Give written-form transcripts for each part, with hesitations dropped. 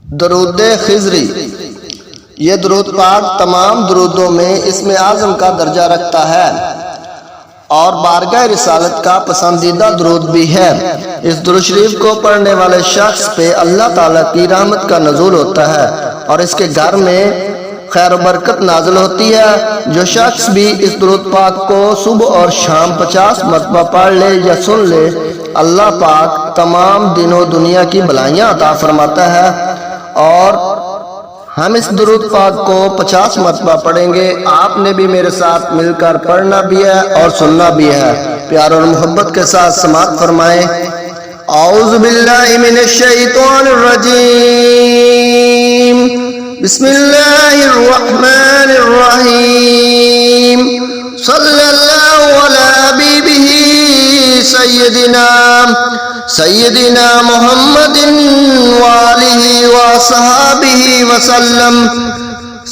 दरूद खिज़री। ये दरूद पाक तमाम दरूदों में इसमें आज़म का दर्जा रखता है और बारगाह रिसालत का पसंदीदा दरूद भी है। इस दुरूद शरीफ को पढ़ने वाले शख्स पे अल्लाह ताला की रहमत का नज़ूल होता है और इसके घर में खैर बरकत नाज़िल होती है। जो शख्स भी इस दुरूद पाक को सुबह और शाम 50 मरतबा पढ़ ले या सुन ले, अल्लाह पाक तमाम दिनों दुनिया की भलाइयाँ अता फरमाता है। और हम इस दुरूद पाक को 50 मरतबा पढ़ेंगे। आपने भी मेरे साथ मिलकर पढ़ना भी है और सुनना भी है। प्यार और मोहब्बत के साथ समाअत फरमाएं। औज़ु बिल्लाहि मिनश शैतानिर रजीम, बिस्मिल्लाहिर रहमानिर रहीम, सल्लल्लाहु अला हबीबिही सय्यदिना मुहम्मदिन वालिही व सहाबिही वसल्लम,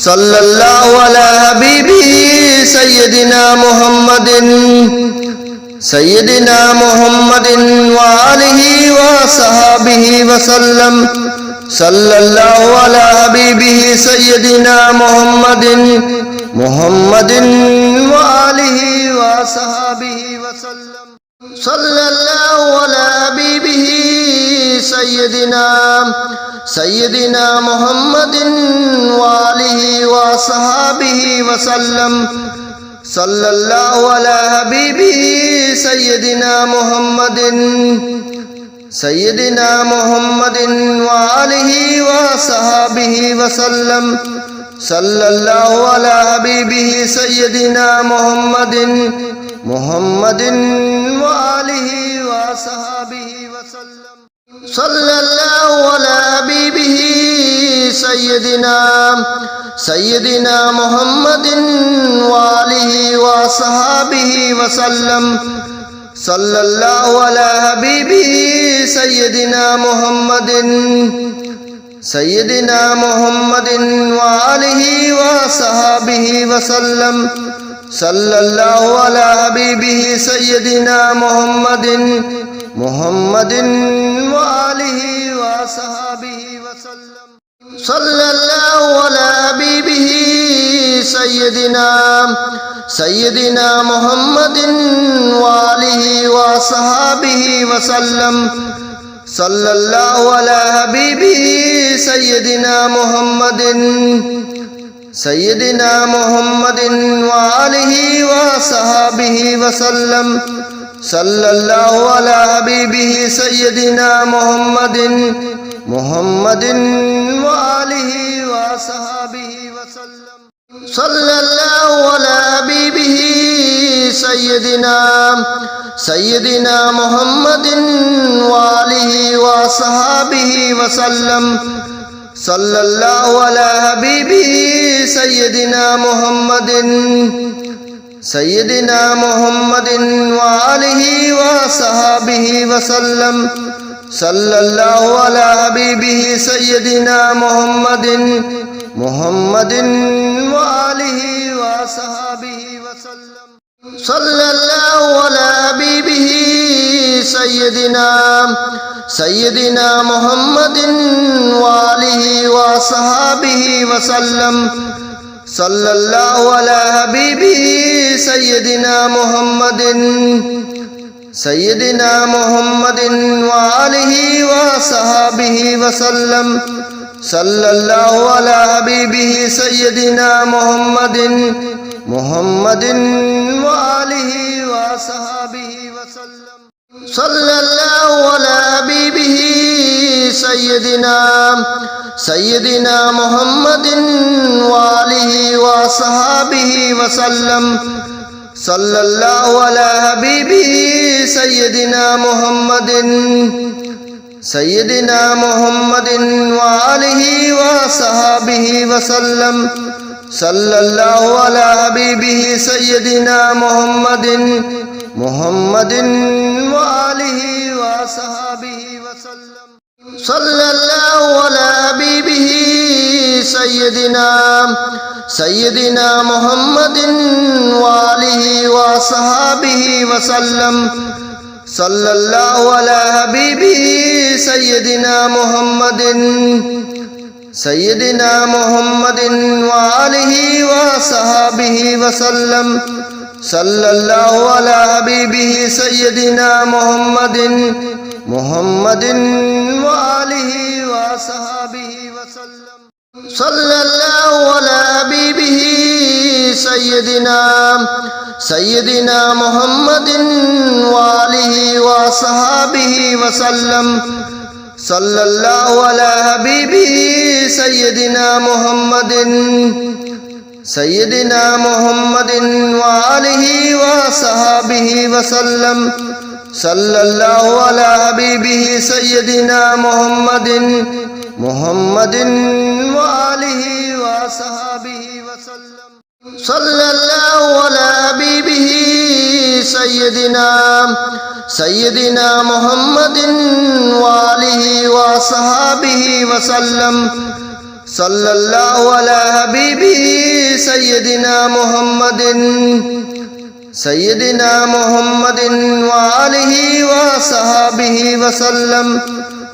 सल्लल्लाहु अला हबीबिही सय्यदिना मुहम्मदिन वालिही व सहाबिही वसल्लम, सल्लल्लाहु अला हबीबिही सय्यदिना मुहम्मदिन वालिही व सहाबिही वसल्लम, सल्लल्लाहु अला हबीबिही सय्यदिना मुहम्मदिन वालिही व सहाबिही वसल्लम, सल्लल्लाहु अला हबीबिही सय्यदिना मुहम्मदिन वालिही व सहाबिही वसल्लम, सल्लल्लाहु अला हबीबिही सय्यदिना मुहम्मदिन वालिही व सहाबिही वसल्लम, सल्लल्लाहु अला हबीबिही सय्यदिना मुहम्मदिन वालिही व सहाबिही वसल्लम, सल्लल्लाहु अला हबीबिही सय्यदिना मुहम्मदिन वालिही व सहाबिही वसल्लम, सल्लल्लाहु अला हबीबिही सय्यदिना मुहम्मदिन वालिही व सहाबिही वसल्लम, सल्लल्लाहु अला हबीबिही सय्यदिना मुहम्मदिन वालिही व सहाबिही वसल्लम, सल्लल्लाहु अला हबीबिही सय्यदिना मुहम्मदिन वालिही व सहाबिही वसल्लम, सल्लल्लाहु अला हबीबिही सय्यदिना मुहम्मदिन वालिही व सहाबिही वसल्लम, सल्लल्लाहु अला हबीबिही सय्यदिना मुहम्मदिन वालिही व सहाबिही वसल्लम, सल्लल्लाहु अला हबीबिही सय्यदिना मुहम्मदिन वालिही व सहाबिही वसल्लम, सल्लल्लाहु अला हबीबिही सय्यदिना मुहम्मदिन वालिही व सहाबिही वसल्लम, सल्लल्लाहु अला हबीबिही सय्यदिना मुहम्मदिन वालिही व सहाबिही वसल्लम, सल्लल्लाहु अला हबीबिही सय्यदिना मुहम्मदिन वालिही व सहाबिही वसल्लम, सल्लल्लाहु अला हबीबिही सय्यदिना मुहम्मदिन वालिही व सहाबिही वसल्लम, सल्लल्लाहु अला हबीबिही सय्यदिना मुहम्मदिन वालिही व सहाबिही वसल्लम, सल्लल्लाहु अला हबीबिही सय्यदिना मुहम्मदिन वालिही व सहाबिही वसल्लम, सल्लल्लाहु अला हबीबिही सय्यदिना मुहम्मदिन वालिही व सहाबिही वसल्लम, सल्लल्लाहु अला हबीबिही सय्यदिना मुहम्मदिन वालिही व सहाबिही वसल्लम, सल्लल्लाहु अला हबीबिही सय्यदिना मुहम्मदिन سيدنا محمد وآله وصحبه وسلم صلى الله على حبيبه سيدنا محمد وآله وصحبه وسلم صلى الله على حبيبه سيدنا محمد وآله وصحبه وسلم صلى الله على حبيبه سيدنا محمد وآله وصحبه وسلم صلى الله على حبيبه سيدنا محمد وآله وصحبه وسلم صلى الله على حبيبه سيدنا محمد وآله وصحبه وسلم صلى الله على حبيبه سيدنا محمد وآله وصحبه وسلم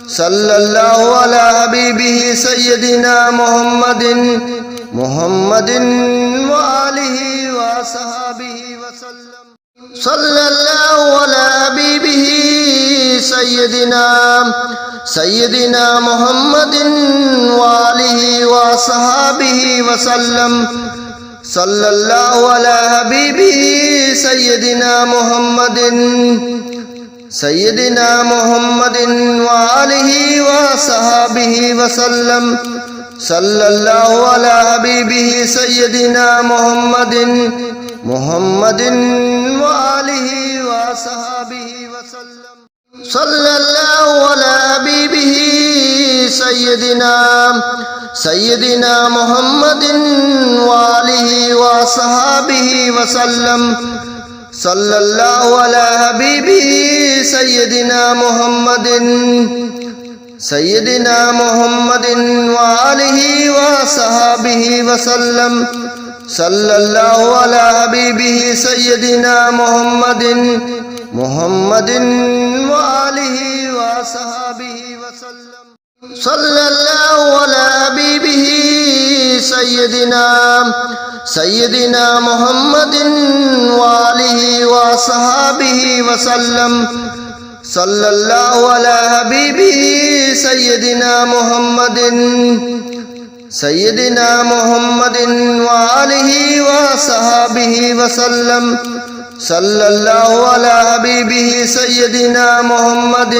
صلى الله على حبيبه سيدنا محمد وآله وصحبه وسلم صلى الله على حبيبه سيدنا محمد وآله وصحبه وسلم صلى الله على حبيبه سيدنا محمد وآله وصحبه وسلم صلى الله على حبيبه سيدنا محمد وآله وصحبه وسلم صلى الله على حبيبه سيدنا محمد وآله وصحبه وسلم صلى الله على حبيبه سيدنا محمد وآله وصحبه وسلم صلى الله على حبيبه سيدنا محمد وآله وصحبه وسلم صلى الله على حبيبه سيدنا محمد وآله وصحبه وسلم صلى الله على حبيبه سيدنا محمد وآله وصحبه وسلم صلى الله على حبيبه سيدنا محمد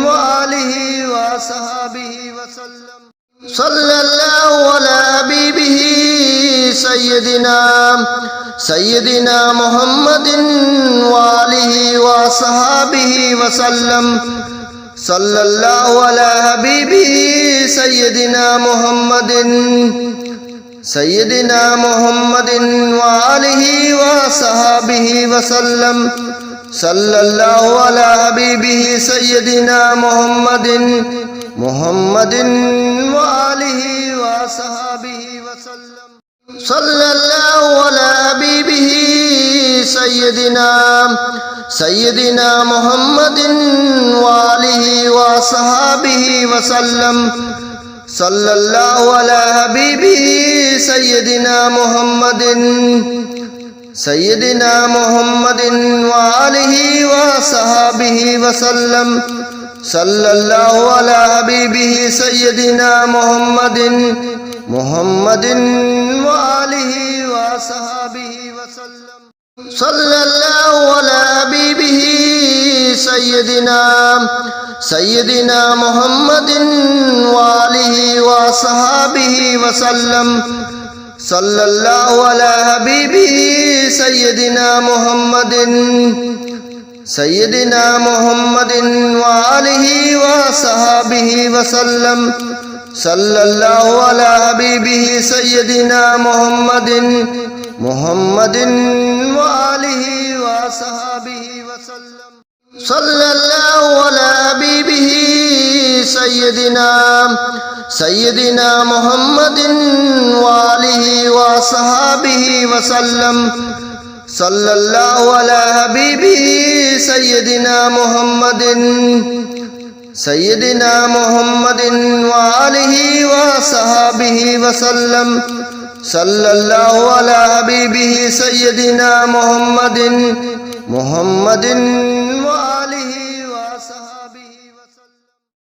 وآله وصحبه وسلم صلى الله على حبيبه سيدنا محمد وآله وصحبه وسلم صلى الله على حبيبه سيدنا محمد وآله وصحبه وسلم صلى الله على حبيبه سيدنا محمد وآله وصحبه وسلم صلى الله على حبيبه سيدنا محمد وآله وصحبه وسلم صلى الله على حبيبه سيدنا محمد وآله وصحبه وسلم صلى الله على حبيبه سيدنا محمد وآله وصحبه وسلم صلى الله على حبيبه سيدنا محمد وآله وصحبه وسلم صلى الله على حبيبه سيدنا محمد وآله وصحبه وسلم صلى الله على حبيبه سيدنا محمد وآله وصحبه وسلم صلى الله على حبيبه سيدنا محمد وآله وصحبه وسلم صلى الله على حبيبه سيدنا محمد सय्यदिना मुहम्मदिन व आलिहि व सहाबिहि वसल्लम सल्लल्लाहु अला हबीबिहि सय्यदिना मुहम्मदिन व आलिहि